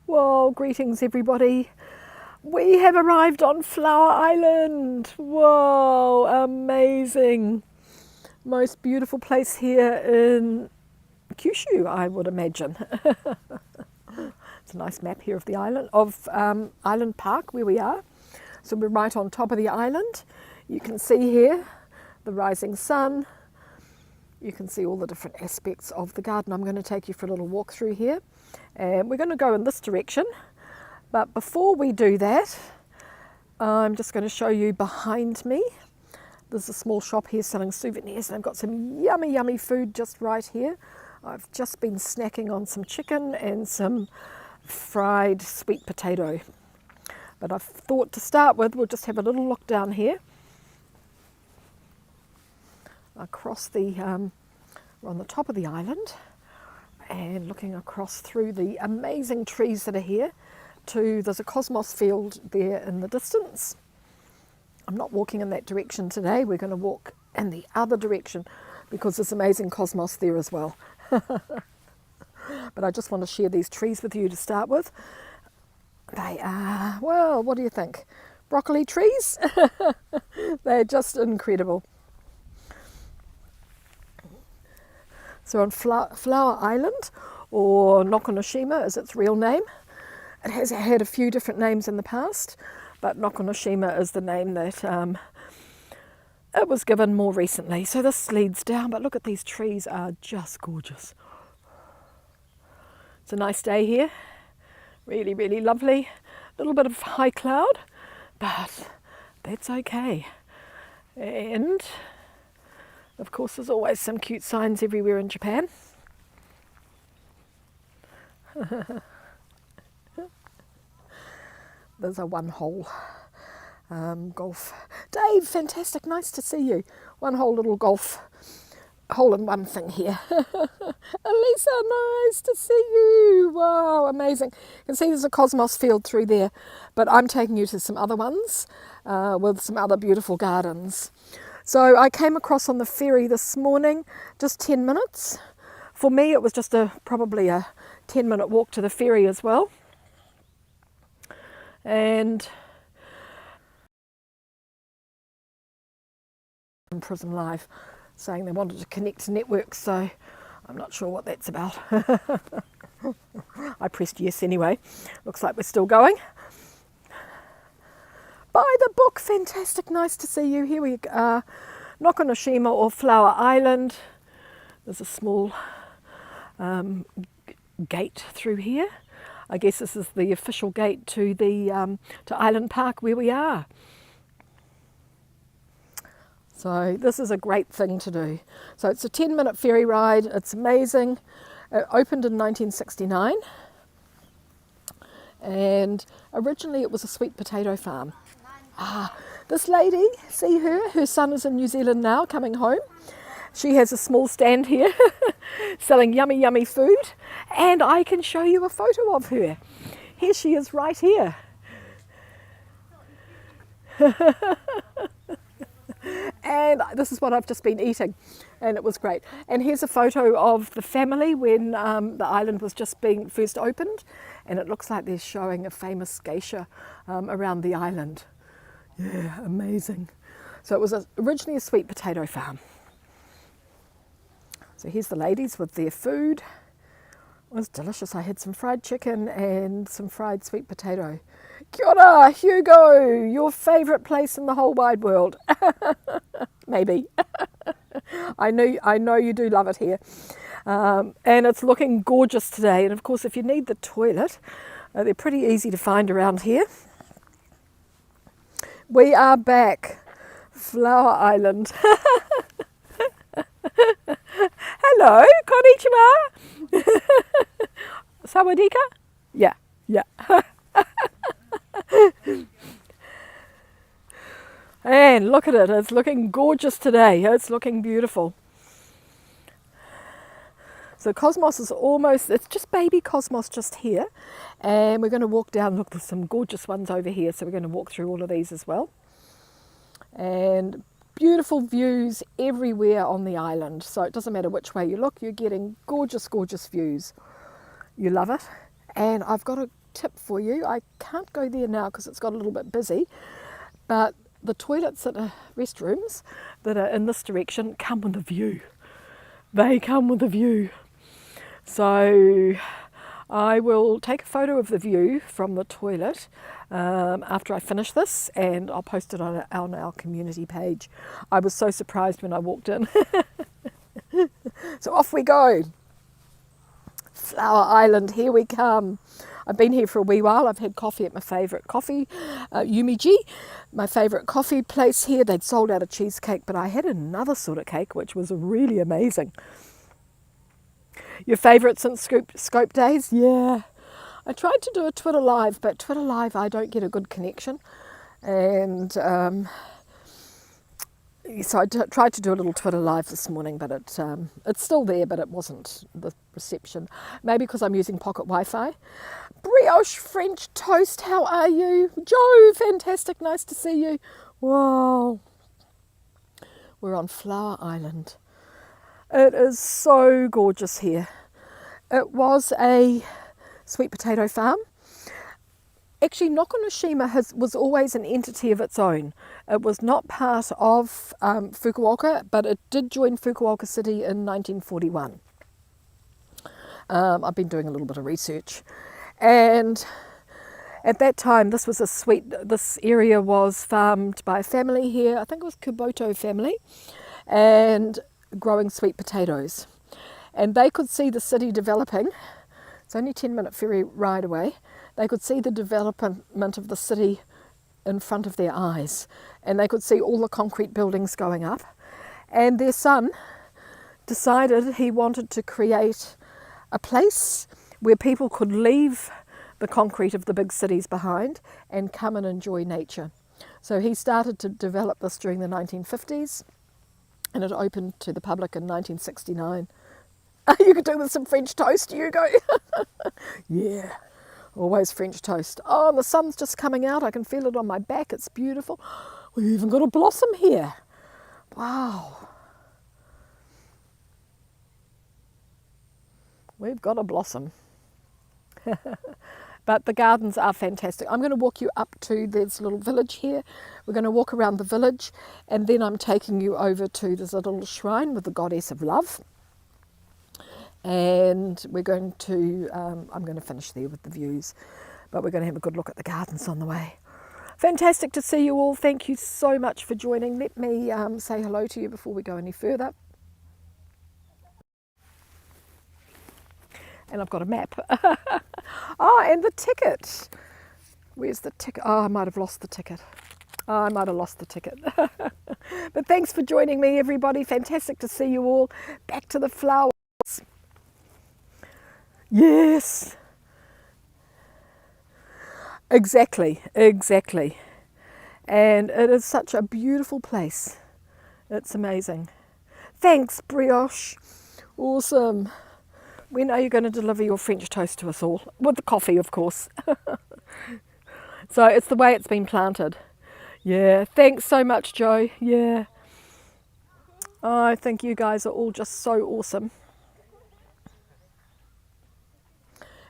Whoa, greetings everybody. We have arrived on Flower Island. Whoa, amazing. Most beautiful place here in Kyushu, I would imagine. It's a nice map here of the island, of Island Park where we are. So we're right on top of the island. You can see here the rising sun. You can see all the different aspects of the garden. I'm going to take you for a little walk through here. And we're going to go in this direction. But before we do that, I'm just going to show you behind me. There's a small shop here selling souvenirs, and I've got some yummy, yummy food just right here. I've just been snacking on some chicken and some fried sweet potato. But I've thought to start with, we'll just have a little look down here. Across the, we're on the top of the island, and looking across through the amazing trees that are here to, there's a cosmos field there in the distance. I'm not walking in that direction today. We're going to walk in the other direction because there's amazing cosmos there as well. But I just want to share these trees with you to start with. They are, well, what do you think? Broccoli trees? They're just incredible. So on Flower Island, or Nokonoshima is its real name. It has had a few different names in the past, but Nokonoshima is the name that it was given more recently. So this leads down, but look at these trees, are just gorgeous. It's a nice day here, really, really lovely. A little bit of high cloud, but that's okay. And of course, there's always some cute signs everywhere in Japan. There's a one-hole golf. Dave, fantastic, nice to see you. One-hole little golf hole-in-one thing here. Elisa, nice to see you. Wow, amazing. You can see there's a cosmos field through there, but I'm taking you to some other ones with some other beautiful gardens. So I came across on the ferry this morning, just 10 minutes. For me, it was just probably a 10-minute walk to the ferry as well. And in Prison Live, saying they wanted to connect to networks, so I'm not sure what that's about. I pressed yes anyway. Looks like we're still going. By the book, fantastic, nice to see you. Here we are, Nokonoshima or Flower Island. There's a small gate through here. I guess this is the official gate to the to Island Park where we are. So this is a great thing to do. So it's a 10-minute ferry ride. It's amazing. It opened in 1969, and originally it was a sweet potato farm. This lady, see her? Her son is in New Zealand now, coming home. She has a small stand here selling yummy, yummy food, and I can show you a photo of her. Here she is right here. And this is what I've just been eating, and it was great. And here's a photo of the family when the island was just being first opened, and it looks like they're showing a famous geisha around the island. Yeah, amazing. So it was originally a sweet potato farm. So here's the ladies with their food. It was delicious. I had some fried chicken and some fried sweet potato. Kia ora, Hugo, your favourite place in the whole wide world. Maybe. I know you do love it here. And it's looking gorgeous today. And of course, if you need the toilet, they're pretty easy to find around here. We are back, Flower Island. Hello, konnichiwa. Sawadika? Yeah. And look at it, it's looking gorgeous today. It's looking beautiful. So Cosmos is almost, it's just baby Cosmos just here. And we're going to walk down, look, there's some gorgeous ones over here. So we're going to walk through all of these as well. And beautiful views everywhere on the island. So it doesn't matter which way you look, you're getting gorgeous, gorgeous views. You love it. And I've got a tip for you. I can't go there now because it's got a little bit busy, but the toilets that are restrooms that are in this direction come with a view. They come with a view. So I will take a photo of the view from the toilet after I finish this, and I'll post it on our community page. I was so surprised when I walked in. So off we go. Flower Island, here we come. I've been here for a wee while. I've had coffee at my favourite coffee, Yumiji, my favourite coffee place here. They'd sold out a cheesecake, but I had another sort of cake, which was really amazing. Your favourite since Scope days? Yeah. I tried to do a Twitter Live, but Twitter Live, I don't get a good connection. And so I tried to do a little Twitter Live this morning, but it's still there, but it wasn't the reception. Maybe because I'm using pocket Wi-Fi. Brioche French toast, how are you? Joe, fantastic, nice to see you. Wow. We're on Flower Island. It is so gorgeous here. It was a sweet potato farm. Actually, Nokonoshima was always an entity of its own. It was not part of Fukuoka, but it did join Fukuoka City in 1941. I've been doing a little bit of research. And at that time, this area was farmed by a family here. I think it was Kuboto family, and growing sweet potatoes. And they could see the city developing. It's only a 10-minute ferry ride away. They could see the development of the city in front of their eyes, and they could see all the concrete buildings going up. And their son decided he wanted to create a place where people could leave the concrete of the big cities behind and come and enjoy nature. So he started to develop this during the 1950s, and it opened to the public in 1969. You could do with some French toast, Hugo. Yeah. Always French toast. Oh, and the sun's just coming out. I can feel it on my back. It's beautiful. We've even got a blossom here. Wow. We've got a blossom. But the gardens are fantastic. I'm going to walk you up to this little village here. We're going to walk around the village, and then I'm taking you over to this little shrine with the goddess of love. And we're going to, I'm going to finish there with the views, but we're going to have a good look at the gardens on the way. Fantastic to see you all. Thank you so much for joining. Let me say hello to you before we go any further. And I've got a map. Oh, and the ticket. Where's the ticket? Oh, I might have lost the ticket. Oh, I might have lost the ticket. But thanks for joining me, everybody. Fantastic to see you all. Back to the flowers. Yes, exactly. And it is such a beautiful place. It's amazing. Thanks, Brioche. Awesome. When are you going to deliver your French toast to us all? With the coffee, of course. So it's the way it's been planted. Yeah, thanks so much, Joe. Yeah. I think you guys are all just so awesome.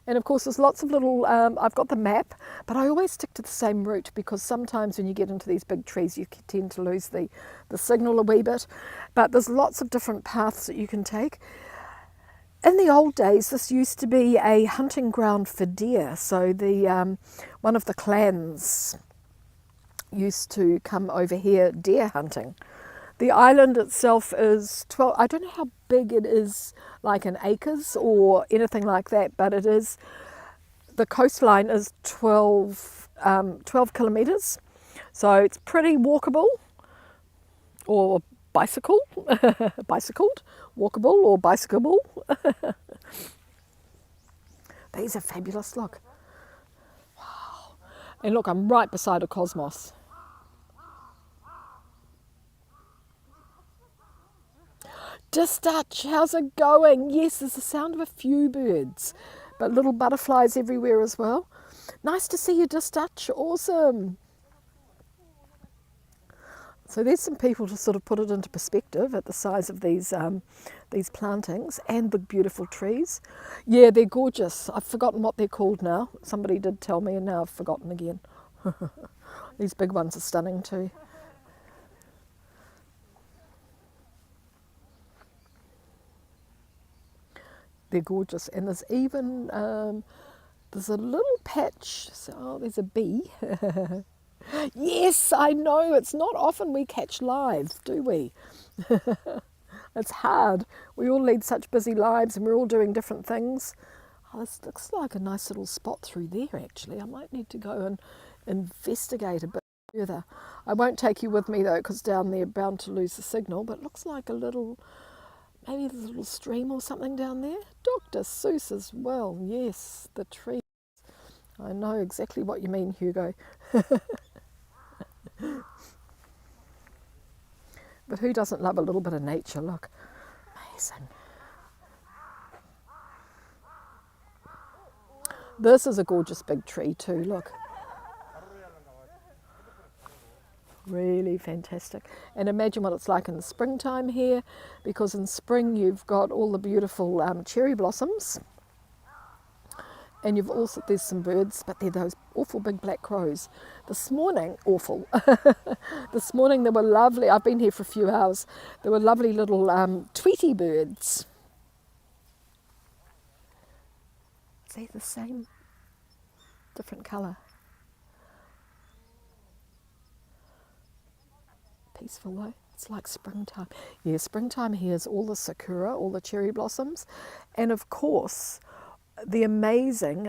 And of course there's lots of little, I've got the map, but I always stick to the same route because sometimes when you get into these big trees you tend to lose the signal a wee bit. But there's lots of different paths that you can take. In the old days this used to be a hunting ground for deer, so the one of the clans used to come over here deer hunting. The island itself is 12, I don't know how big it is, like in acres or anything like that, but it is, the coastline is 12 kilometres, so it's pretty walkable, or bicycled, walkable or bicycleable. These are fabulous, look. Wow. And look, I'm right beside a cosmos. Distach, how's it going? Yes, there's the sound of a few birds, but little butterflies everywhere as well. Nice to see you, Distach. Awesome. So there's some people to sort of put it into perspective at the size of these these plantings and the beautiful trees. Yeah, they're gorgeous. I've forgotten what they're called now. Somebody did tell me and now I've forgotten again. These big ones are stunning too. They're gorgeous. And there's even, there's a little patch. So, oh, there's a bee. Yes, I know. It's not often we catch live, do we? It's hard. We all lead such busy lives and we're all doing different things. Oh, this looks like a nice little spot through there, actually. I might need to go and investigate a bit further. I won't take you with me, though, because down there bound to lose the signal, but it looks like a little, maybe there's a little stream or something down there. Dr. Seuss as well. Yes, the tree. I know exactly what you mean, Hugo. But who doesn't love a little bit of nature? Look, amazing. This is a gorgeous big tree too, look. Really fantastic. And imagine what it's like in the springtime here, because in spring you've got all the beautiful cherry blossoms. And you've also, there's some birds, but they're those awful big black crows. This morning, awful. This morning they were lovely. I've been here for a few hours. There were lovely little Tweety birds. Is they the same? Different colour. Peaceful though. It's like springtime. Yeah, springtime here is all the sakura, all the cherry blossoms. And of course, the amazing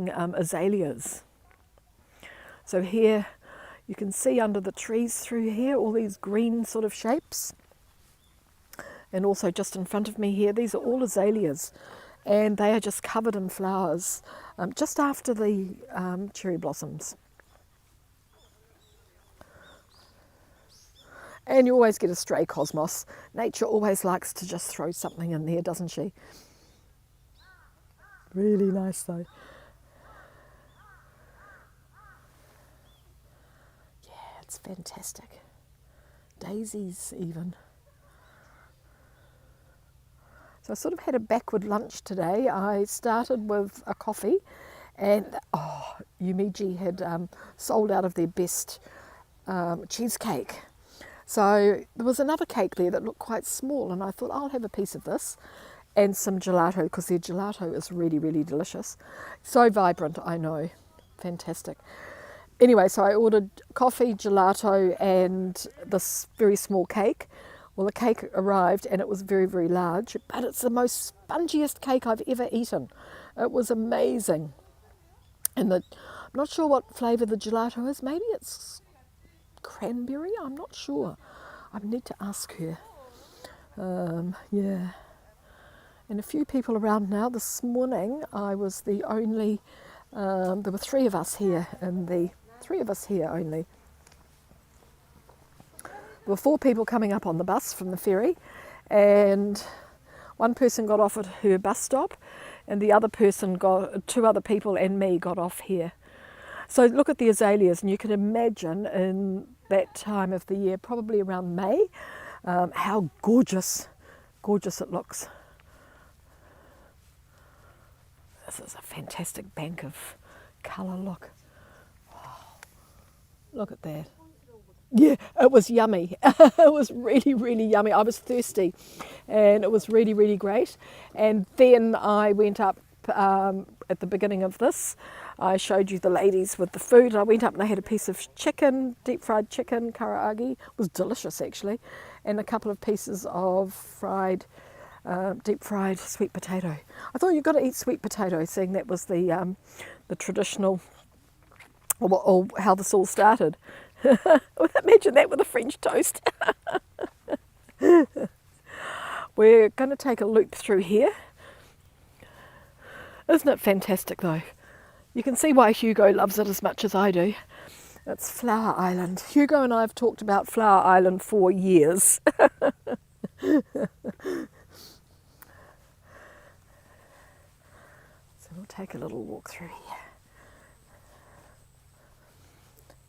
azaleas. So here you can see under the trees through here all these green sort of shapes, and also just in front of me here, these are all azaleas, and they are just covered in flowers just after the cherry blossoms. And you always get a stray cosmos. Nature always likes to just throw something in there, doesn't she? Really nice though. Yeah, it's fantastic. Daisies even. So I sort of had a backward lunch today. I started with a coffee and Yumiji had sold out of their best cheesecake. So there was another cake there that looked quite small and I thought I'll have a piece of this. And some gelato, because their gelato is really, really delicious. So vibrant, I know. Fantastic. Anyway, so I ordered coffee, gelato, and this very small cake. Well, the cake arrived and it was very, very large, but it's the most spongiest cake I've ever eaten. It was amazing. And I'm not sure what flavour the gelato is. Maybe it's cranberry, I'm not sure. I need to ask her. Yeah. And a few people around now. This morning I was the only, there were three of us here, only. There were four people coming up on the bus from the ferry, and one person got off at her bus stop, and the other person two other people and me got off here. So look at the azaleas, and you can imagine in that time of the year, probably around May, how gorgeous it looks. This is a fantastic bank of colour, look. Wow. Look at that. Yeah, it was yummy. It was really, really yummy. I was thirsty and it was really, really great. And then I went up at the beginning of this. I showed you the ladies with the food. I went up and I had a piece of chicken, deep fried chicken, karaage. It was delicious actually. And a couple of pieces of deep fried sweet potato. I thought you've got to eat sweet potato, seeing that was the traditional, or how this all started. Imagine that with a French toast. We're going to take a loop through here. Isn't it fantastic though? You can see why Hugo loves it as much as I do. It's Flower Island. Hugo and I have talked about Flower Island for years. So we'll take a little walk through here.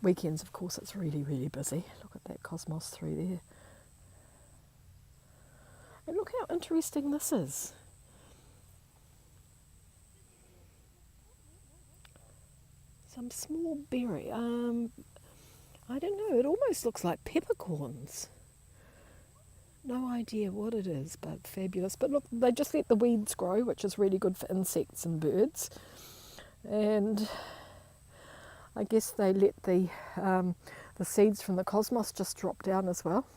Weekends, of course, it's really, really busy. Look at that cosmos through there. And look how interesting this is. Some small berry. I don't know, it almost looks like peppercorns. No idea what it is, but fabulous. But look, they just let the weeds grow, which is really good for insects and birds. And I guess they let the seeds from the cosmos just drop down as well.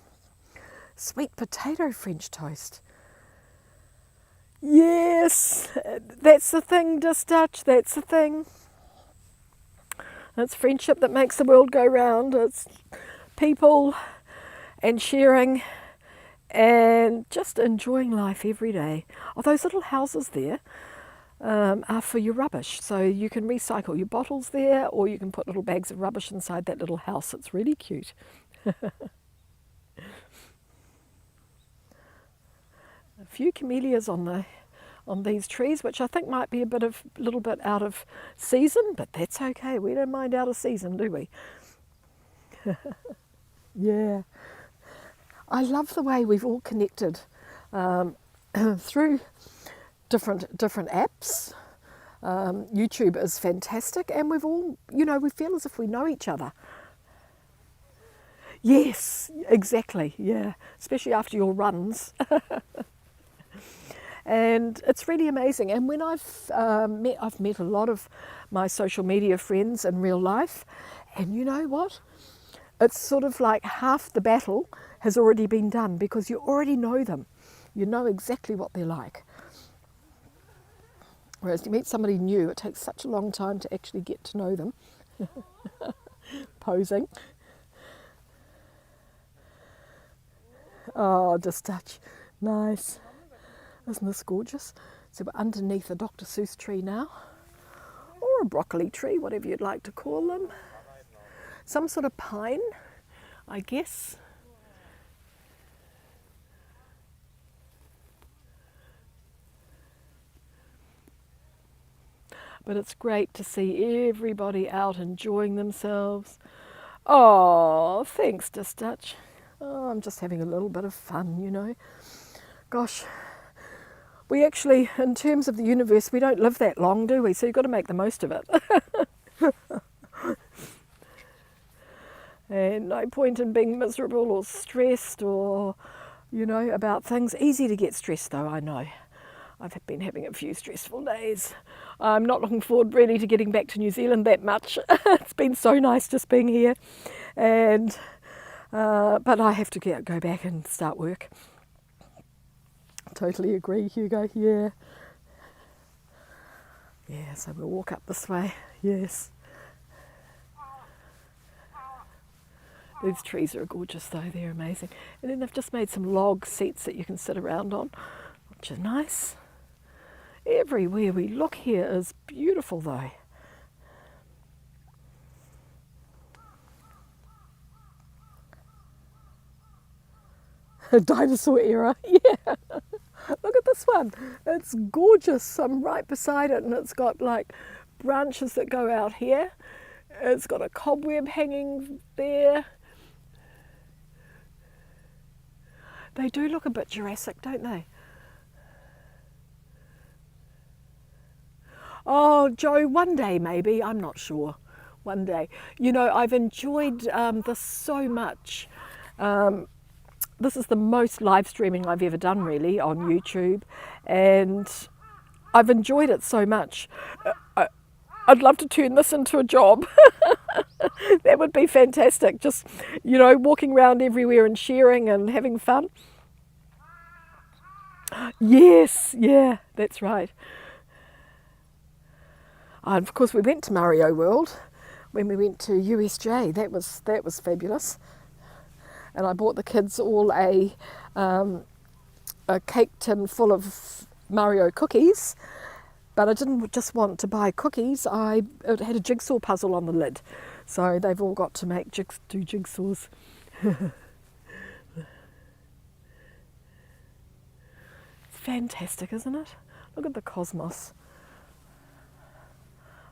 Sweet potato French toast. Yes, that's the thing, Just Dutch, that's the thing. It's friendship that makes the world go round. It's people and sharing and just enjoying life every day. Oh, those little houses there are for your rubbish. So you can recycle your bottles there, or you can put little bags of rubbish inside that little house. It's really cute. A few camellias on these trees, which I think might be a little bit out of season, but that's okay. We don't mind out of season, do we? Yeah. I love the way we've all connected through different apps. YouTube is fantastic, and we've all, we feel as if we know each other. Yes, exactly, yeah, especially after your runs. And it's really amazing. And when I've met a lot of my social media friends in real life, and you know what? It's sort of like half the battle has already been done, because you already know them. You know exactly what they're like. Whereas you meet somebody new, it takes such a long time to actually get to know them. Posing. Oh, Just Dutch. Nice. Isn't this gorgeous? So we're underneath a Dr. Seuss tree now, or a broccoli tree, whatever you'd like to call them. Some sort of pine, I guess. But it's great to see everybody out enjoying themselves. Oh, thanks, Just Dutch. Oh, I'm just having a little bit of fun, Gosh, we actually, in terms of the universe, we don't live that long, do we? So you've got to make the most of it. And no point in being miserable or stressed or, about things. Easy to get stressed, though, I know. I've been having a few stressful days. I'm not looking forward really to getting back to New Zealand that much. It's been so nice just being here. And but I have to go back and start work. Totally agree, Hugo. Yeah. Yeah, so we'll walk up this way. Yes. These trees are gorgeous though, they're amazing. And then they've just made some log seats that you can sit around on, which is nice. Everywhere we look here is beautiful though. Dinosaur era, yeah. Look at this one. It's gorgeous. I'm right beside it, and it's got like branches that go out here. It's got a cobweb hanging there. They do look a bit Jurassic, don't they? Oh, Joe, one day maybe. I'm not sure. One day. I've enjoyed this so much. This is the most live streaming I've ever done, really, on YouTube, and I've enjoyed it so much. I'd love to turn this into a job. That would be fantastic. Just, walking around everywhere and sharing and having fun. Yes, yeah, that's right. And of course, we went to Mario World when we went to USJ. That was fabulous. And I bought the kids all a cake tin full of Mario cookies, but I didn't just want to buy cookies. It had a jigsaw puzzle on the lid, so they've all got to do jigsaws. It's fantastic, isn't it? Look at the cosmos.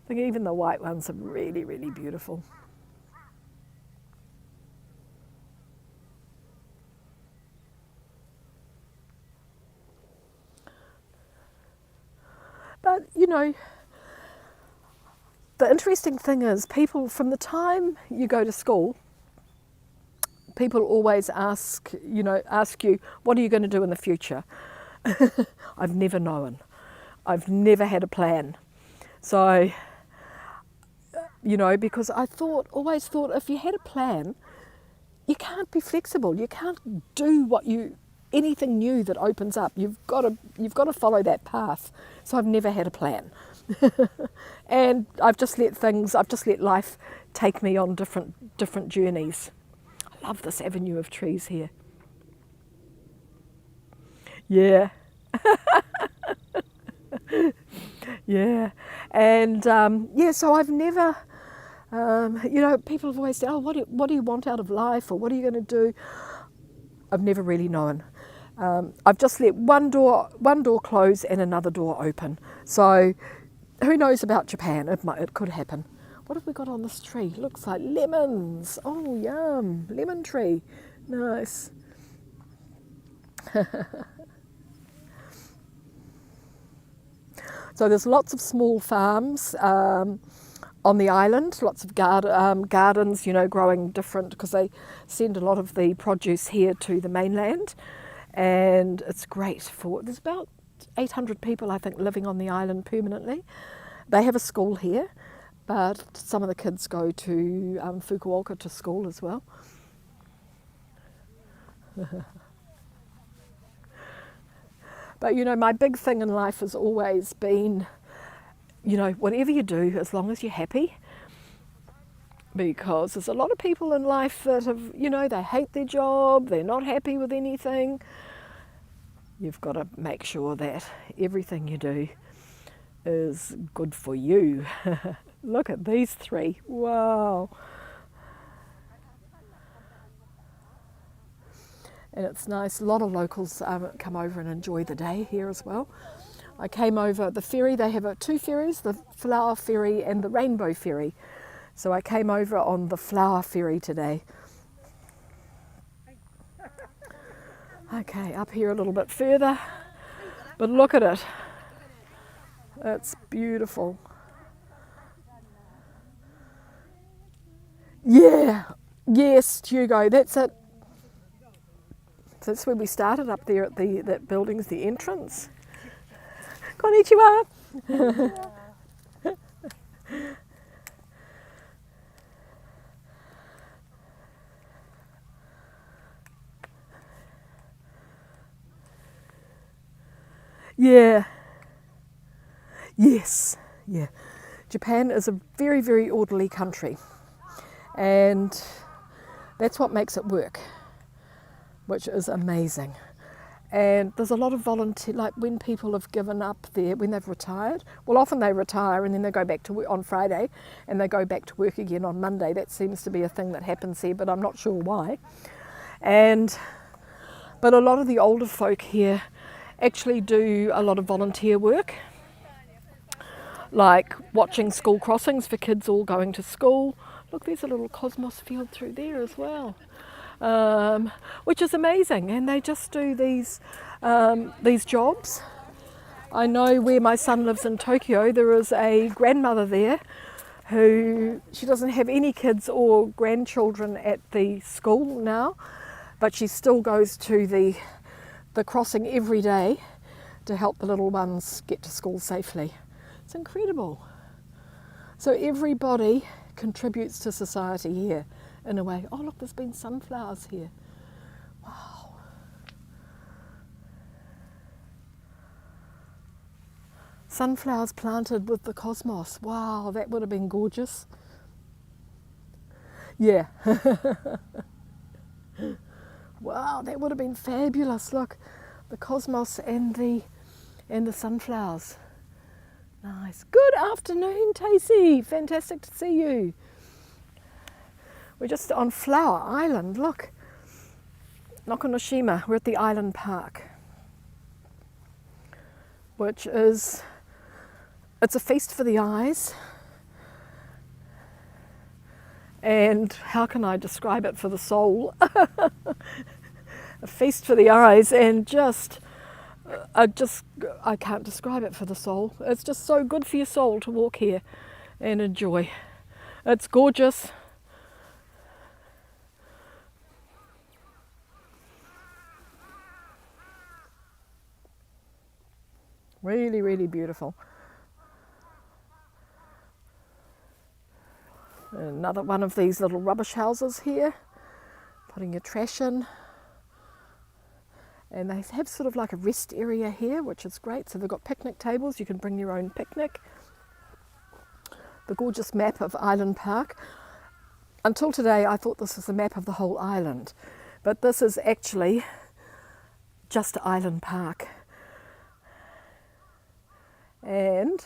I think even the white ones are really, really beautiful. know, the interesting thing is people, from the time you go to school, people always ask you, what are you going to do in the future? I've never known. I've never had a plan. So, because I always thought if you had a plan, you can't be flexible. You can't do anything new that opens up. You've got to follow that path. So I've never had a plan. And I've just let life take me on different journeys. I love this avenue of trees here. Yeah. Yeah. And so I've never, people have always said, oh, what do you want out of life, or what are you going to do? I've never really known. I've just let one door close and another door open. So who knows about Japan? It could happen. What have we got on this tree? Looks like lemons. Oh, yum. Lemon tree. Nice. So there's lots of small farms on the island, lots of gardens, growing different, because they send a lot of the produce here to the mainland, and it's great there's about 800 people, I think, living on the island permanently. They have a school here, but some of the kids go to Fukuoka to school as well. But, my big thing in life has always been, whatever you do, as long as you're happy. Because there's a lot of people in life that have, they hate their job, they're not happy with anything. You've got to make sure that everything you do is good for you. Look at these three. Wow. And it's nice. A lot of locals come over and enjoy the day here as well. I came over the ferry. They have two ferries, the flower ferry and the rainbow ferry. So I came over on the flower ferry today. Okay, up here a little bit further. But look at it. It's beautiful. Yeah. Yes, Hugo, that's it. So that's where we started, up there at that building's the entrance. Konnichiwa. Yeah. Yes. Yeah. Japan is a very, very orderly country, and that's what makes it work, which is amazing. And there's a lot of volunteer, like when people have given up there, when they've retired, well, often they retire and then they go back to work on Friday and they go back to work again on Monday. That seems to be a thing that happens here, but I'm not sure why. But a lot of the older folk here actually do a lot of volunteer work, like watching school crossings for kids all going to school. Look, there's a little cosmos field through there as well. Which is amazing, and they just do these jobs. I know where my son lives in Tokyo, there is a grandmother there who, she doesn't have any kids or grandchildren at the school now, but she still goes to the crossing every day to help the little ones get to school safely. It's incredible. So everybody contributes to society here in a way. Oh look, there's been sunflowers here. Wow. Sunflowers planted with the cosmos. Wow, that would have been gorgeous. Yeah. Wow, that would have been fabulous. Look, the cosmos and the sunflowers. Nice. Good afternoon, Tacey. Fantastic to see you. We're just on Flower Island, look. Nokonoshima, we're at the island park, which is, it's a feast for the eyes. And how can I describe it for the soul? A feast for the eyes, and just I can't describe it for the soul. It's just so good for your soul to walk here and enjoy. It's gorgeous. Really, really beautiful. Another one of these little rubbish houses here, putting your trash in. And they have sort of like a rest area here, which is great. So they've got picnic tables, you can bring your own picnic. The gorgeous map of Island Park. Until today, I thought this was a map of the whole island, but this is actually just Island Park. And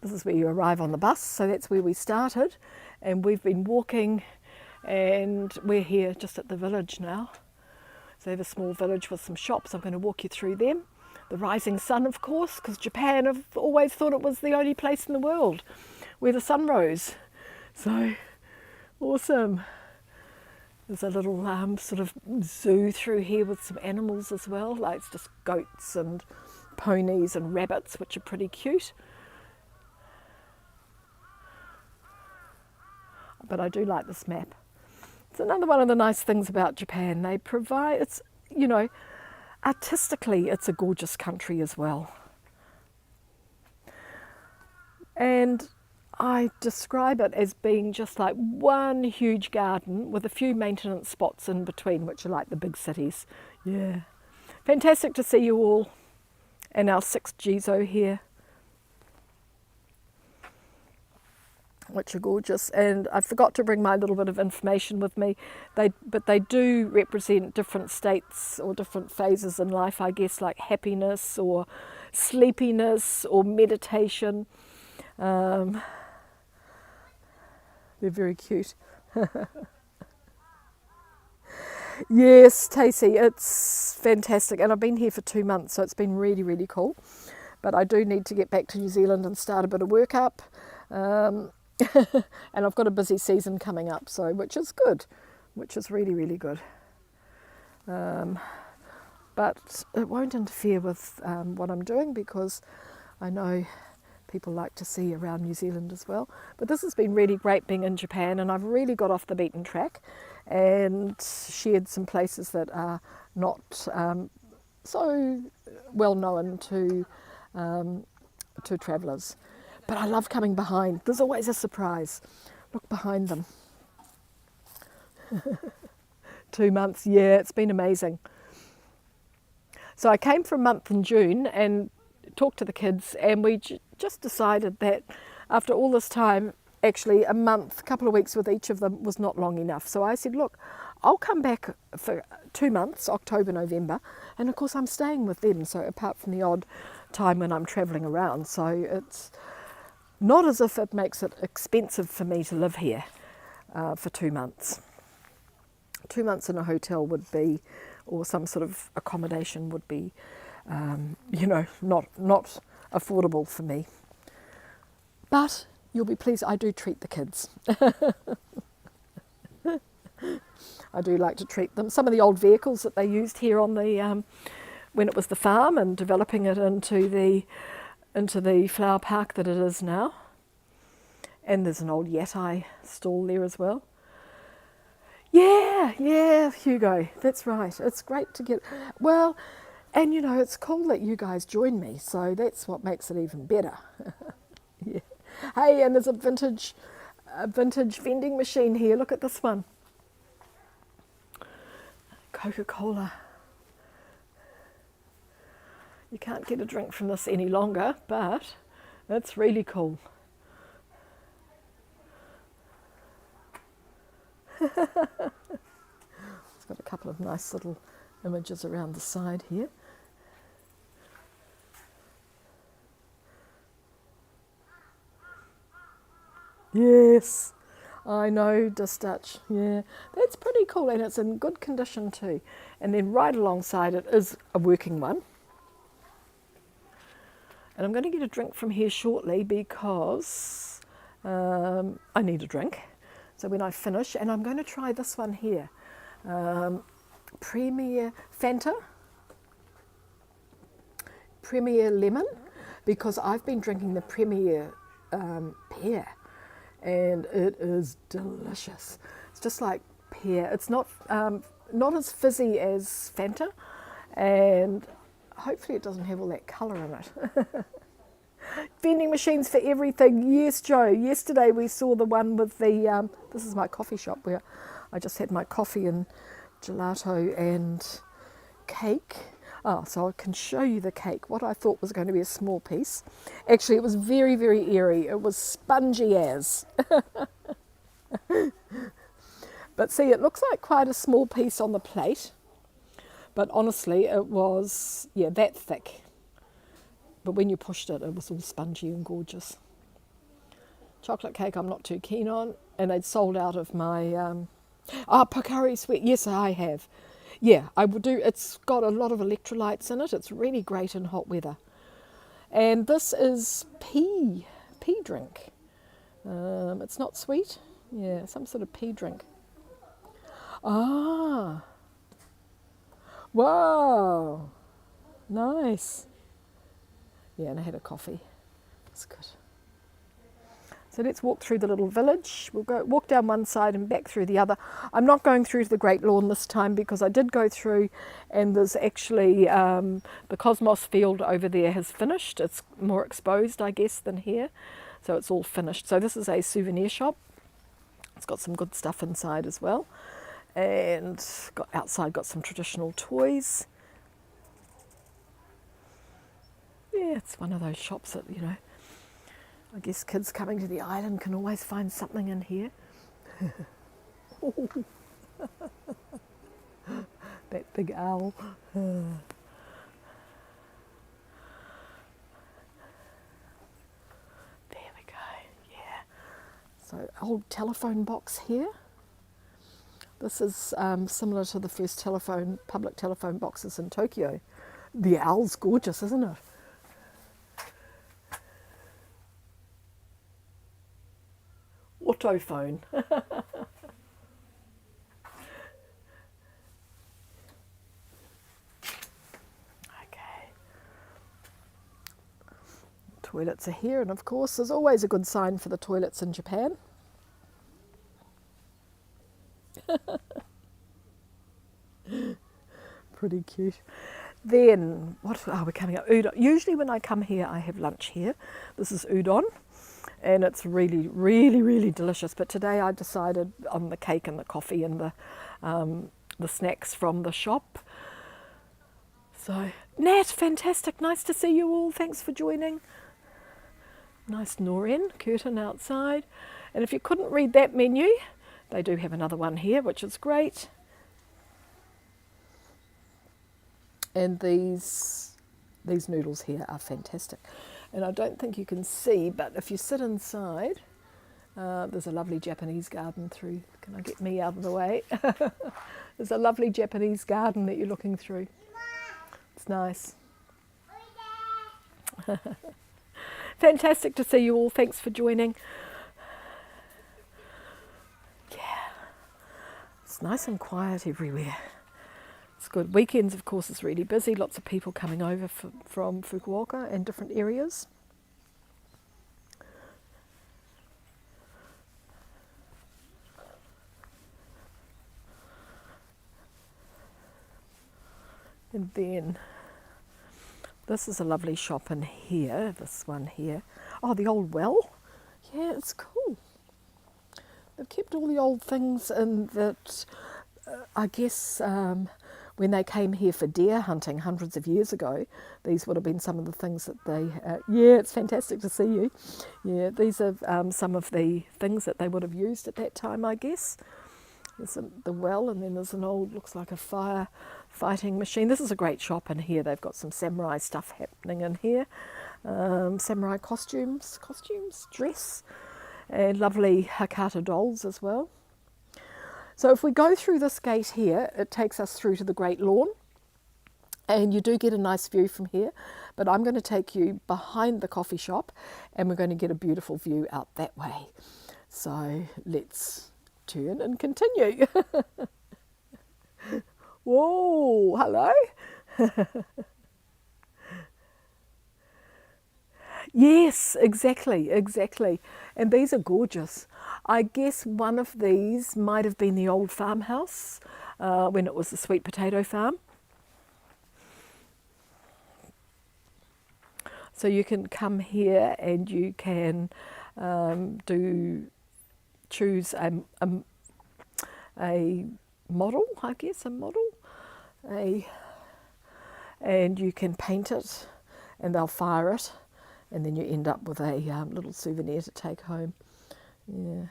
this is where you arrive on the bus, so that's where we started, and we've been walking, and we're here just at the village now. So they have a small village with some shops. I'm going to walk you through them. The rising sun, of course, because Japan have always thought it was the only place in the world where the sun rose. So awesome. There's a little sort of zoo through here with some animals as well, like it's just goats and ponies and rabbits, which are pretty cute. But I do like this map. It's another one of the nice things about Japan. They provide, it's, you know, artistically it's a gorgeous country as well. And I describe it as being just like one huge garden with a few maintenance spots in between, which are like the big cities. Yeah. Fantastic to see you all. And our 6th Jizo here, which are gorgeous. And I forgot to bring my little bit of information with me. But they do represent different states or different phases in life, I guess, like happiness or sleepiness or meditation. They're very cute. Yes, Tacey, it's fantastic. And I've been here for 2 months, so it's been really, really cool. But I do need to get back to New Zealand and start a bit of work up. And I've got a busy season coming up, so which is good, which is really, really good. But it won't interfere with what I'm doing, because I know people like to see around New Zealand as well. But this has been really great being in Japan, and I've really got off the beaten track and shared some places that are not so well known to travellers. But I love coming behind. There's always a surprise. Look behind them. 2 months, yeah, it's been amazing. So I came for a month in June and talked to the kids, and we just decided that after all this time, actually a month, a couple of weeks with each of them was not long enough. So I said, look, I'll come back for 2 months, October, November, and of course I'm staying with them, so apart from the odd time when I'm travelling around. So it's not as if it makes it expensive for me to live here for 2 months. 2 months in a hotel would be, or some sort of accommodation would be, you know, not affordable for me. But you'll be pleased, I do treat the kids. I do like to treat them. Some of the old vehicles that they used here on the, when it was the farm, and developing it into the flower park that it is now. And there's an old yatai stall there as well. Yeah, Hugo, that's right. It's great to get, well, and you know, it's cool that you guys join me, so that's what makes it even better. Yeah. Hey, and there's a vintage vending machine here. Look at this one. Coca-Cola. You can't get a drink from this any longer, but it's really cool. It's got a couple of nice little images around the side here. Yes, I know, Distach. Yeah, that's pretty cool, and it's in good condition too. And then right alongside it is a working one. And I'm going to get a drink from here shortly because I need a drink. So when I finish, and I'm going to try this one here, Premier Fanta. Premier Lemon because I've been drinking the Premier pear, and it is delicious. It's just like pear. It's not as fizzy as Fanta, and hopefully it doesn't have all that colour in it. Vending machines for everything. Yes, Joe. Yesterday we saw the one with the, this is my coffee shop where I just had my coffee and gelato and cake. Oh, so I can show you the cake. What I thought was going to be a small piece. Actually, it was very, very airy. It was spongy as. But see, it looks like quite a small piece on the plate. But honestly, it was, yeah, that thick. But when you pushed it, it was all spongy and gorgeous. Chocolate cake I'm not too keen on. And they'd sold out of my... Pocari Sweat. Yes, I have. Yeah, I would do. It's got a lot of electrolytes in it. It's really great in hot weather. And this is pea drink. It's not sweet. Yeah, some sort of pea drink. Ah. Wow. Nice. Yeah, and I had a coffee. That's good. So let's walk through the little village. We'll go walk down one side and back through the other. I'm not going through to the Great Lawn this time because I did go through, and there's actually the Cosmos field over there has finished. It's more exposed, I guess, than here. So it's all finished. So this is a souvenir shop. It's got some good stuff inside as well. And outside got some traditional toys. Yeah, it's one of those shops that, you know, I guess kids coming to the island can always find something in here. That big owl. There we go, yeah. So old telephone box here. This is similar to the first public telephone boxes in Tokyo. The owl's gorgeous, isn't it? Autophone. Okay. Toilets are here, and of course there's always a good sign for the toilets in Japan. Pretty cute. Then, what are we coming up? Udon. Usually when I come here, I have lunch here. This is udon, and it's really, really, really delicious. But today I decided on the cake and the coffee and the snacks from the shop. So, Nat, fantastic. Nice to see you all. Thanks for joining. Nice Norien curtain outside. And if you couldn't read that menu, they do have another one here, which is great. And these noodles here are fantastic. And I don't think you can see, but if you sit inside, there's a lovely Japanese garden through. Can I get me out of the way? There's a lovely Japanese garden that you're looking through. It's nice. Fantastic to see you all. Thanks for joining. Yeah, it's nice and quiet everywhere. It's good. Weekends, of course, is really busy. Lots of people coming over from Fukuoka and different areas. And then this is a lovely shop in here, this one here. Oh, the old well. Yeah, it's cool. They've kept all the old things in that, I guess, when they came here for deer hunting hundreds of years ago, these would have been some of the things that they... yeah, it's fantastic to see you. Yeah, these are some of the things that they would have used at that time, I guess. There's the well, and then there's an old, looks like a fire fighting machine. This is a great shop in here. They've got some samurai stuff happening in here. Samurai costumes, dress, and lovely Hakata dolls as well. So if we go through this gate here, it takes us through to the Great Lawn, and you do get a nice view from here, but I'm going to take you behind the coffee shop, and we're going to get a beautiful view out that way. So let's turn and continue. Whoa, hello. Yes, exactly, exactly. And these are gorgeous. I guess one of these might have been the old farmhouse when it was the sweet potato farm. So you can come here and you can choose a model, I guess, a model, a and you can paint it, and they'll fire it, and then you end up with a little souvenir to take home. Yeah,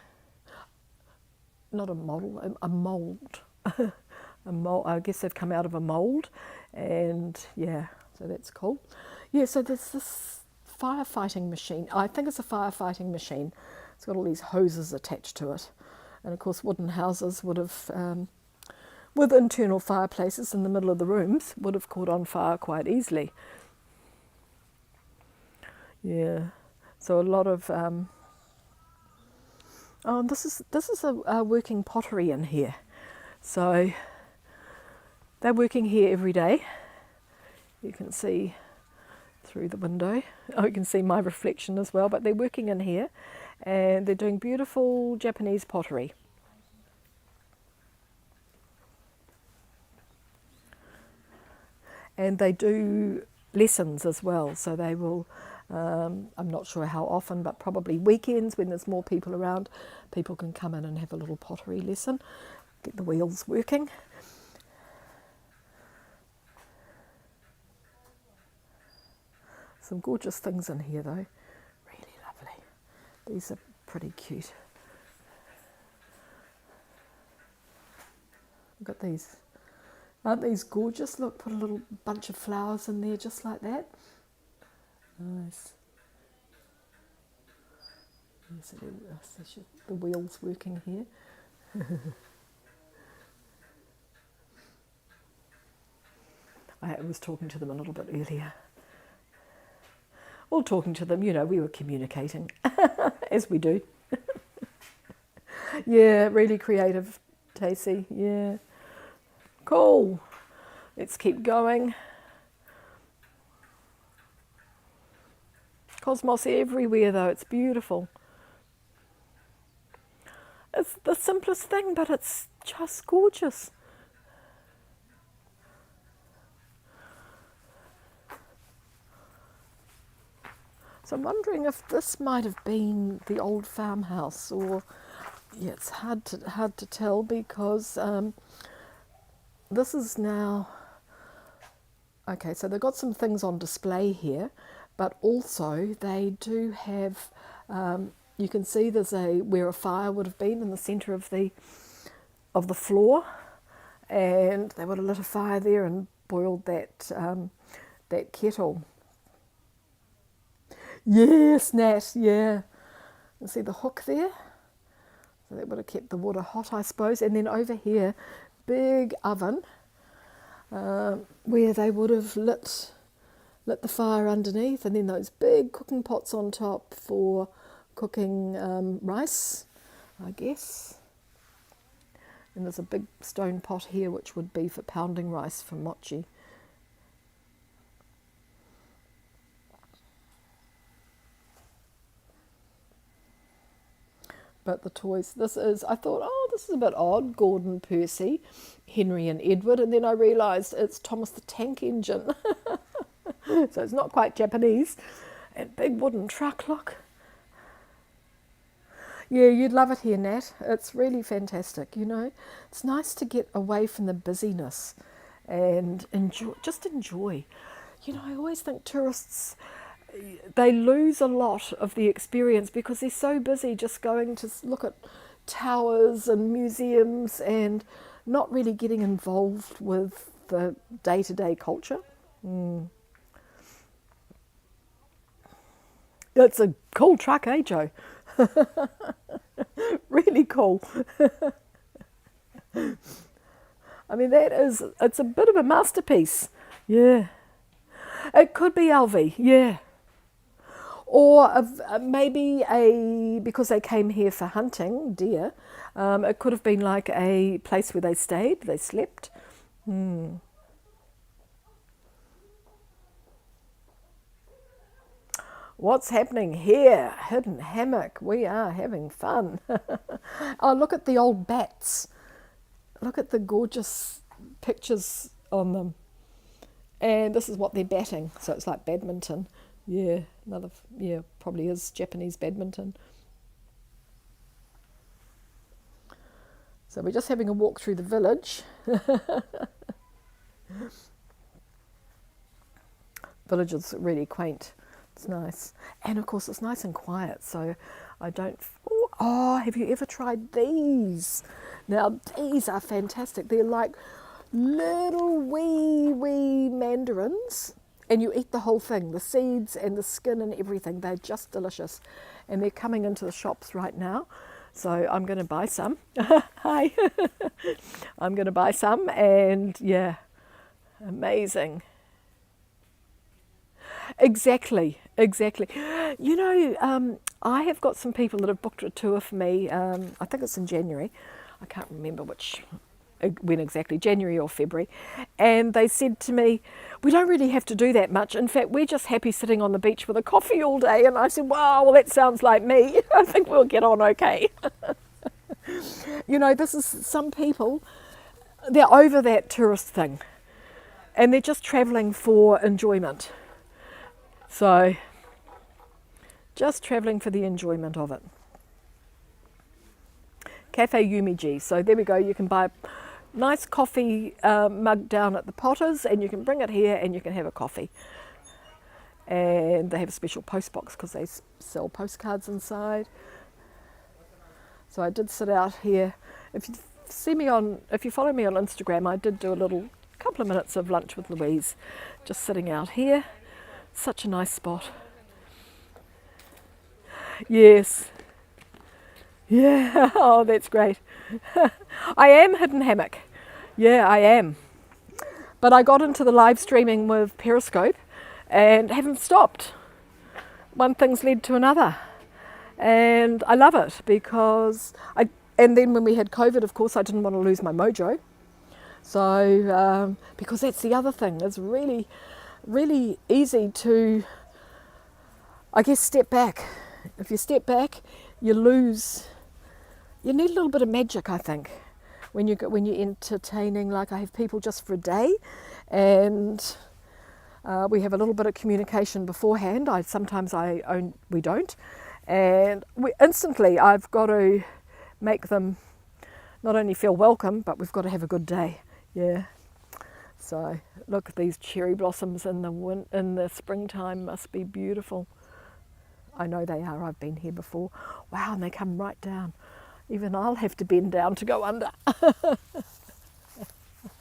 not a model, a mould. A mold. I guess they've come out of a mould, and yeah, so that's cool. Yeah, so there's this firefighting machine. I think it's a firefighting machine. It's got all these hoses attached to it, and of course, wooden houses would have, with internal fireplaces in the middle of the rooms, would have caught on fire quite easily. Yeah, so a lot of. Oh, this is a working pottery in here, so they're working here every day. You can see through the window. Oh, you can see my reflection as well, but they're working in here and they're doing beautiful Japanese pottery. And they do lessons as well, so they will, I'm not sure how often, but probably weekends when there's more people around, people can come in and have a little pottery lesson, get the wheels working. Some gorgeous things in here though, really lovely. These are pretty cute. Look at these. Aren't these gorgeous? Look, put a little bunch of flowers in there just like that. Nice. Yes, the wheels working here. I was talking to them a little bit earlier. Well, talking to them, you know, we were communicating, as we do. Yeah, really creative, Tacey, yeah. Cool. Let's keep going. Cosmos everywhere, though. It's beautiful. It's the simplest thing, but it's just gorgeous. So I'm wondering if this might have been the old farmhouse, or yeah, it's hard to tell because this is now okay. So they've got some things on display here, but also they do have. You can see there's where a fire would have been in the centre of the floor, and they would have lit a fire there and boiled that kettle. Yes, Nat, yeah. You see the hook there? So that would have kept the water hot, I suppose. And then over here, big oven where they would have lit the fire underneath, and then those big cooking pots on top for cooking rice, I guess. And there's a big stone pot here which would be for pounding rice for mochi. But the toys, I thought, oh, this is a bit odd. Gordon, Percy, Henry and Edward. And then I realised it's Thomas the Tank Engine. So it's not quite Japanese. And big wooden truck, look. Yeah, you'd love it here, Nat. It's really fantastic, you know. It's nice to get away from the busyness and enjoy. You know, I always think tourists, they lose a lot of the experience because they're so busy just going to look at towers and museums and not really getting involved with the day-to-day culture. It's a cool truck, eh, Joe? Really cool. I mean, it's a bit of a masterpiece. Yeah. It could be LV, yeah. Or maybe because they came here for hunting deer, it could have been like a place where they stayed, they slept. What's happening here? Hidden hammock. We are having fun. Oh, look at the old bats. Look at the gorgeous pictures on them. And this is what they're batting. So it's like badminton. Yeah, probably is Japanese badminton. So we're just having a walk through the village. Village is really quaint. It's nice. And of course it's nice and quiet, so I don't... Oh, have you ever tried these? Now these are fantastic. They're like little wee mandarins, and you eat the whole thing, the seeds and the skin and everything. They're just delicious. And they're coming into the shops right now. So I'm going to buy some. Hi. I'm going to buy some, and yeah, amazing. Exactly. You know, I have got some people that have booked a tour for me. I think it's in January. I can't remember when exactly, January or February. And they said to me, we don't really have to do that much. In fact, we're just happy sitting on the beach with a coffee all day. And I said, wow, well, that sounds like me. I think we'll get on okay. You know, this is some people, they're over that tourist thing. And they're just travelling for enjoyment. So, just travelling for the enjoyment of it. Cafe Yumiji. So there we go. You can buy a nice coffee mug down at the Potters, and you can bring it here and you can have a coffee. And they have a special post box because they sell postcards inside. So I did sit out here. If you follow me on Instagram, I did do a couple of minutes of lunch with Louise, just sitting out here. Such a nice spot. Yes. Yeah, oh, that's great. I am hidden hammock. Yeah, I am. But I got into the live streaming with Periscope and haven't stopped. One thing's led to another. And I love it because and then when we had COVID, of course, I didn't want to lose my mojo. So, because that's the other thing, it's really easy to, I guess, step back. If you step back, you need a little bit of magic, I think, when you're entertaining. Like, I have people just for a day, and we have a little bit of communication beforehand. Sometimes we don't, and instantly I've got to make them not only feel welcome, but we've got to have a good day. Yeah. So look at these cherry blossoms in the springtime. Must be beautiful. I know they are. I've been here before. Wow, and they come right down. Even I'll have to bend down to go under.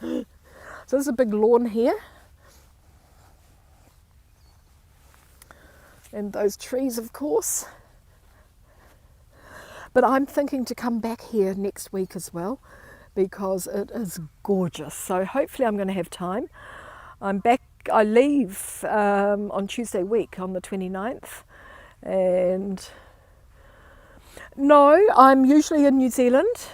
So there's a big lawn here. And those trees, of course. But I'm thinking to come back here next week as well, because it is gorgeous. So hopefully I'm going to have time. I'm back. I leave on Tuesday week on the 29th. And no, I'm usually in New Zealand,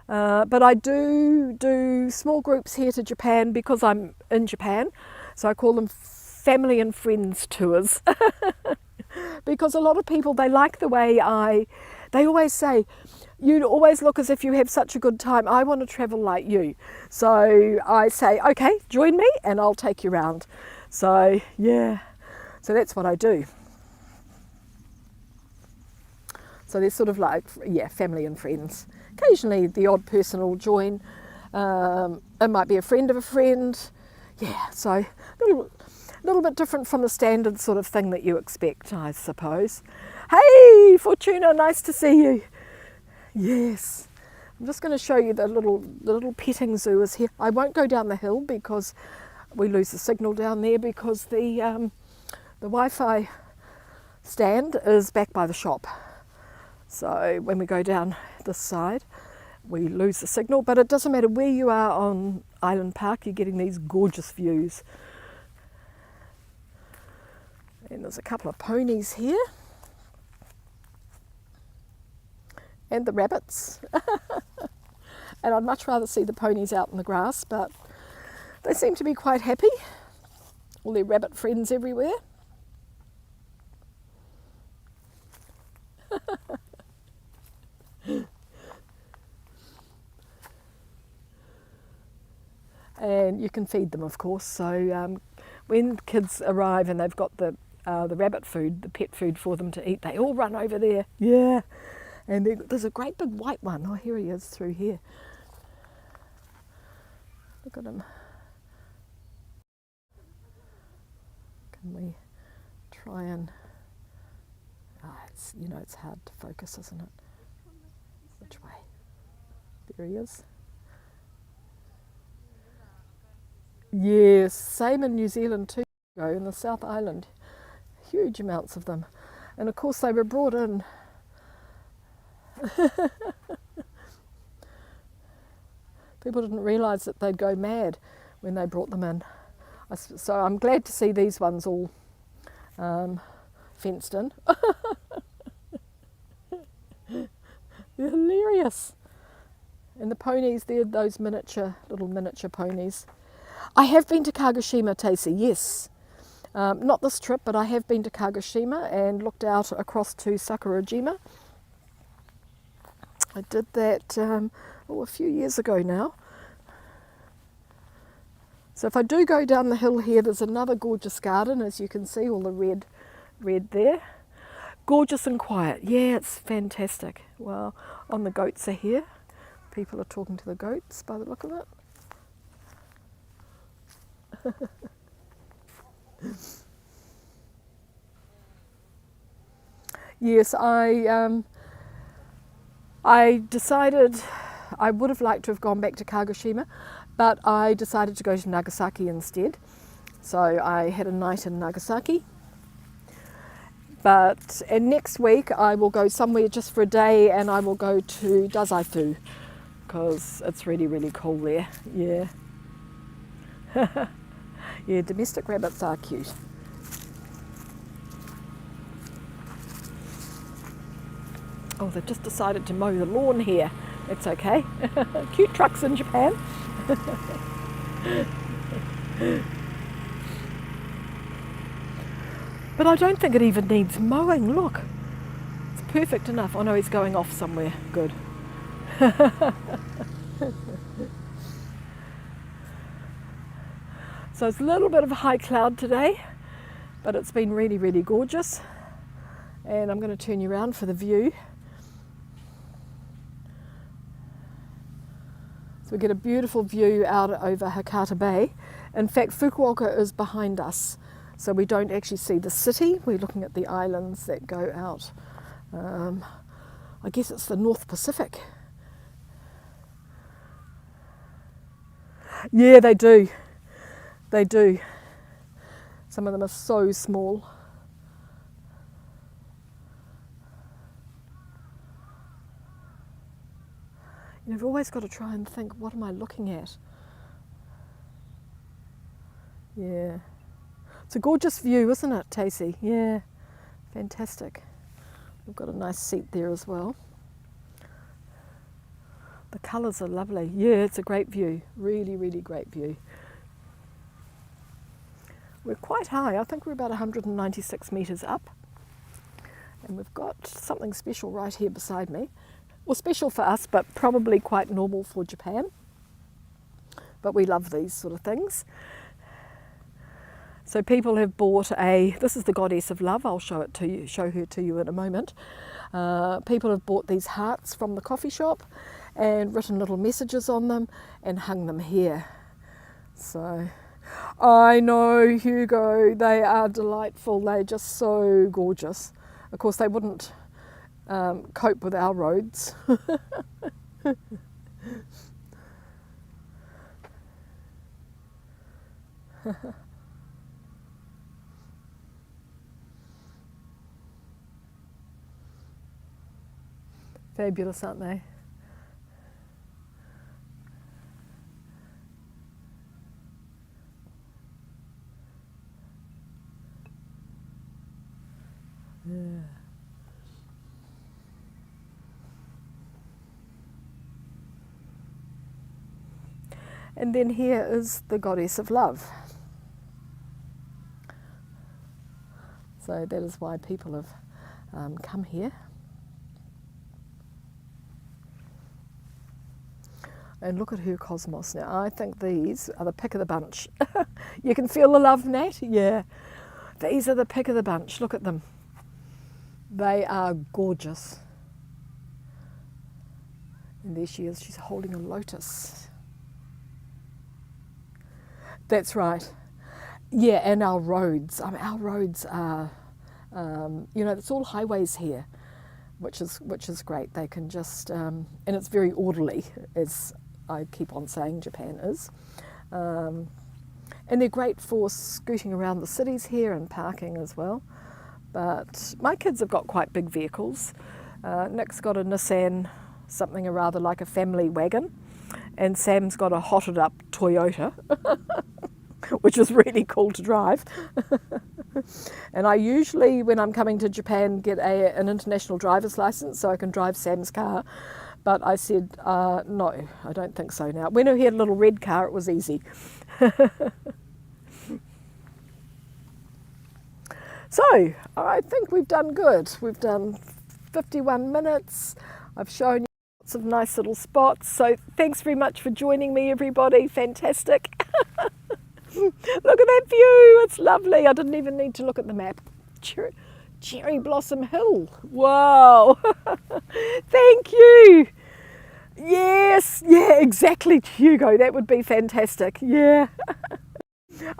but I do small groups here to Japan because I'm in Japan. So I call them family and friends tours. Because a lot of people, they like the way they always say, you always look as if you have such a good time. I want to travel like you. So I say, okay, join me and I'll take you around. So yeah, so that's what I do. So they're sort of like, yeah, family and friends. Occasionally the odd person will join. It might be a friend of a friend. Yeah, so a little bit different from the standard sort of thing that you expect, I suppose. Hey, Fortuna, nice to see you. Yes, I'm just going to show you the little petting zoo is here. I won't go down the hill because we lose the signal down there, because the Wi-Fi stand is back by the shop. So when we go down this side, we lose the signal. But it doesn't matter where you are on Island Park, you're getting these gorgeous views. And there's a couple of ponies here. And the rabbits. And I'd much rather see the ponies out in the grass, but they seem to be quite happy. All their rabbit friends everywhere. and you can feed them, of course. So when kids arrive and they've got the rabbit food, the pet food for them to eat, they all run over there. Yeah, and there's a great big white one. Oh, here he is through here. Look at him. Can we try and... it's, you know, it's hard to focus, isn't it? Which way? There he is. Yes, same in New Zealand too, in the South Island. Huge amounts of them. And of course they were brought in. People didn't realise that they'd go mad when they brought them in. So I'm glad to see these ones all fenced in. They're hilarious. And the ponies, they're those little miniature ponies. I have been to Kagoshima, Tacy, yes. Not this trip, but I have been to Kagoshima and looked out across to Sakurajima. I did that a few years ago now. So if I do go down the hill here, there's another gorgeous garden, as you can see, all the red there. Gorgeous and quiet. Yeah, it's fantastic. Well, the goats are here. People are talking to the goats by the look of it. Yes, I decided I would have liked to have gone back to Kagoshima, but I decided to go to Nagasaki instead. So I had a night in Nagasaki. And next week I will go somewhere just for a day, and I will go to Dazaifu because it's really, really cool there. Yeah. Yeah, domestic rabbits are cute. Oh, they've just decided to mow the lawn here. It's okay. Cute trucks in Japan. But I don't think it even needs mowing. Look, it's perfect enough. Oh no, he's going off somewhere. Good. So it's a little bit of a high cloud today, but it's been really, really gorgeous. And I'm going to turn you around for the view. So we get a beautiful view out over Hakata Bay. In fact, Fukuoka is behind us, so we don't actually see the city. We're looking at the islands that go out. I guess it's the North Pacific. Yeah, they do. They do. Some of them are so small. You've always got to try and think, what am I looking at? Yeah. It's a gorgeous view, isn't it, Tacy? Yeah. Fantastic. We've got a nice seat there as well. The colours are lovely. Yeah, it's a great view. Really, really great view. We're quite high. I think we're about 196 metres up. And we've got something special right here beside me. Well, special for us, but probably quite normal for Japan. But we love these sort of things. So people have bought this is the goddess of love. I'll show her to you in a moment. People have bought these hearts from the coffee shop and written little messages on them and hung them here. So, I know, Hugo, they are delightful. They're just so gorgeous. Of course, they wouldn't cope with our roads. Fabulous, aren't they? Yeah. And then here is the goddess of love. So that is why people have come here. And look at her cosmos now. I think these are the pick of the bunch. You can feel the love, Nat? Yeah. These are the pick of the bunch. Look at them. They are gorgeous. And there she is. She's holding a lotus. That's right. Yeah, and our roads. I mean, our roads are, you know, it's all highways here, which is great. They can just, and it's very orderly, as I keep on saying Japan is. And they're great for scooting around the cities here and parking as well. But my kids have got quite big vehicles. Nick's got a Nissan, something or rather like a family wagon, and Sam's got a hotted up Toyota, which is really cool to drive. And I usually, when I'm coming to Japan, get an international driver's license so I can drive Sam's car. But I said, no, I don't think so now. When he had a little red car, it was easy. So, I think we've done good. We've done 51 minutes. I've shown you lots of nice little spots. So, thanks very much for joining me, everybody. Fantastic. Look at that view. It's lovely. I didn't even need to look at the map. Cherry Blossom Hill. Wow. Thank you. Yes. Yeah, exactly, Hugo. That would be fantastic. Yeah.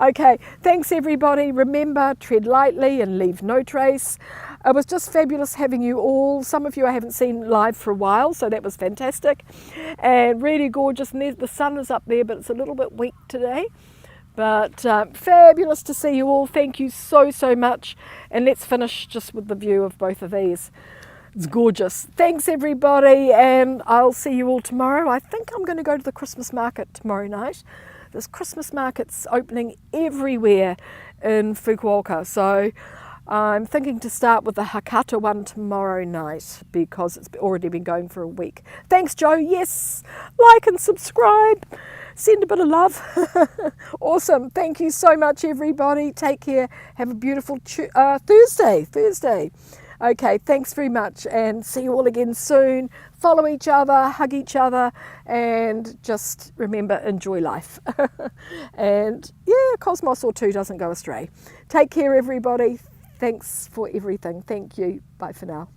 Okay, thanks everybody. Remember, tread lightly and leave no trace. It was just fabulous having you all. Some of you I haven't seen live for a while, so that was fantastic. And really gorgeous. And the sun is up there, but it's a little bit weak today. But fabulous to see you all. Thank you so, so much. And let's finish just with the view of both of these. It's gorgeous. Thanks everybody, and I'll see you all tomorrow. I think I'm going to go to the Christmas market tomorrow night. There's Christmas markets opening everywhere in Fukuoka, so I'm thinking to start with the Hakata one tomorrow night because it's already been going for a week. Thanks, Joe. Yes, like and subscribe. Send a bit of love. Awesome. Thank you so much, everybody. Take care. Have a beautiful Thursday. Okay, thanks very much, and see you all again soon. Follow each other, hug each other, and just remember, enjoy life. And yeah, Cosmos or two doesn't go astray. Take care, everybody. Thanks for everything. Thank you. Bye for now.